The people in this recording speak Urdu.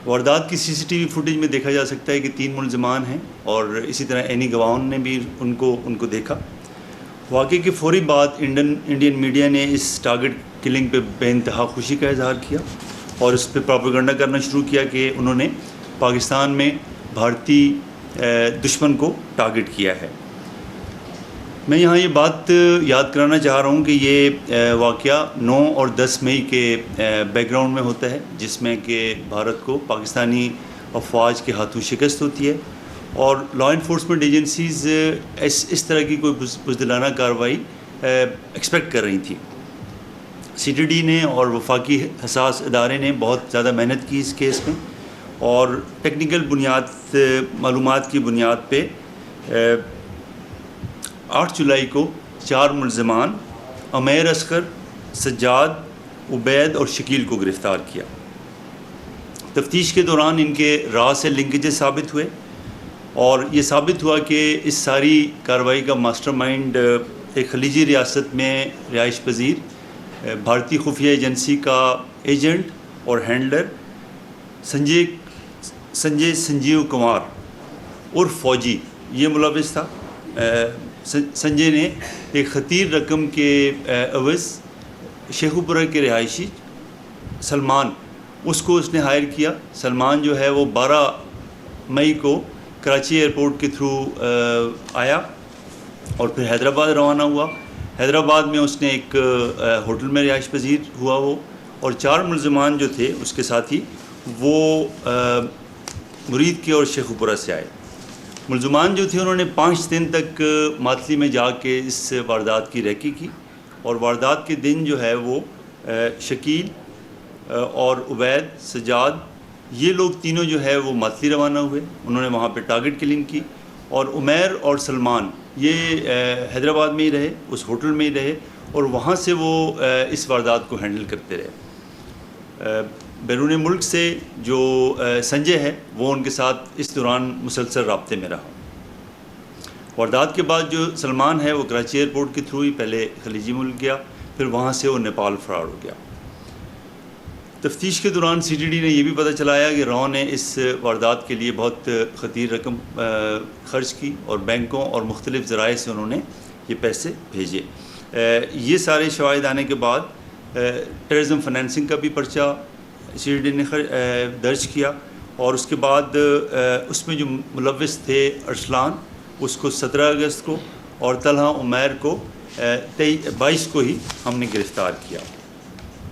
واردات کی CCTV فوٹیج میں دیکھا جا سکتا ہے کہ 3 ملزمان ہیں اور اسی طرح اینی گواؤن نے بھی ان کو دیکھا۔ واقعے کے فوری بعد انڈین میڈیا نے اس ٹارگٹ کلنگ پہ بے انتہا خوشی کا اظہار کیا اور اس پہ پروپیگنڈا کرنا شروع کیا کہ انہوں نے پاکستان میں بھارتی دشمن کو ٹارگٹ کیا ہے۔ میں یہاں یہ بات یاد کرانا چاہ رہا ہوں کہ یہ واقعہ 9 اور 10 مئی کے بیک گراؤنڈ میں ہوتا ہے، جس میں کہ بھارت کو پاکستانی افواج کے ہاتھوں شکست ہوتی ہے اور لا انفورسمنٹ ایجنسیز اس طرح کی کوئی بزدلانہ کارروائی ایکسپیکٹ کر رہی تھی۔ CTD نے اور وفاقی حساس ادارے نے بہت زیادہ محنت کی اس کیس میں، اور ٹیکنیکل معلومات کی بنیاد پہ 8 جولائی کو 4 ملزمان عمیر اصغر، سجاد، عبید اور شکیل کو گرفتار کیا۔ تفتیش کے دوران ان کے راہ سے لنکیجز ثابت ہوئے اور یہ ثابت ہوا کہ اس ساری کارروائی کا ماسٹر مائنڈ ایک خلیجی ریاست میں رہائش پذیر بھارتی خفیہ ایجنسی کا ایجنٹ اور ہینڈلر سنجیو کمار عرف فوجی یہ ملوث تھا۔ سنجے نے ایک خطیر رقم کے عوض شیخو پورہ کے رہائشی سلمان اس نے ہائر کیا۔ سلمان جو ہے وہ 12 مئی کو کراچی ایئرپورٹ کے تھرو آیا اور پھر حیدرآباد روانہ ہوا۔ حیدرآباد میں اس نے ایک ہوٹل میں رہائش پذیر ہوا اور 4 ملزمان جو تھے اس کے ساتھی وہ مرید کے اور شیخو پورہ سے آئے۔ ملزمان جو تھے انہوں نے 5 دن تک ماتلی میں جا کے اس واردات کی ریکی کی، اور واردات کے دن جو ہے وہ شکیل اور عبید، سجاد یہ لوگ تینوں جو ہے وہ ماتلی روانہ ہوئے۔ انہوں نے وہاں پہ ٹارگٹ کلنگ کی، اور عمیر اور سلمان یہ حیدرآباد میں ہی رہے، اس ہوٹل میں ہی رہے، اور وہاں سے وہ اس واردات کو ہینڈل کرتے رہے۔ بیرون ملک سے جو سنجے ہے وہ ان کے ساتھ اس دوران مسلسل رابطے میں رہا۔ واردات کے بعد جو سلمان ہے وہ کراچی ایئرپورٹ کے تھرو ہی پہلے خلیجی ملک گیا، پھر وہاں سے وہ نیپال فرار ہو گیا۔ تفتیش کے دوران CTD نے یہ بھی پتہ چلایا کہ راؤ نے اس واردات کے لیے بہت خطیر رقم خرچ کی اور بینکوں اور مختلف ذرائع سے انہوں نے یہ پیسے بھیجے۔ یہ سارے شواہد آنے کے بعد ٹیررزم فنانسنگ کا بھی پرچہ CTD نے درج کیا، اور اس کے بعد اس میں جو ملوث تھے ارسلان اس کو 17 اگست کو اور طلحہ عمیر کو 22 کو ہی ہم نے گرفتار کیا۔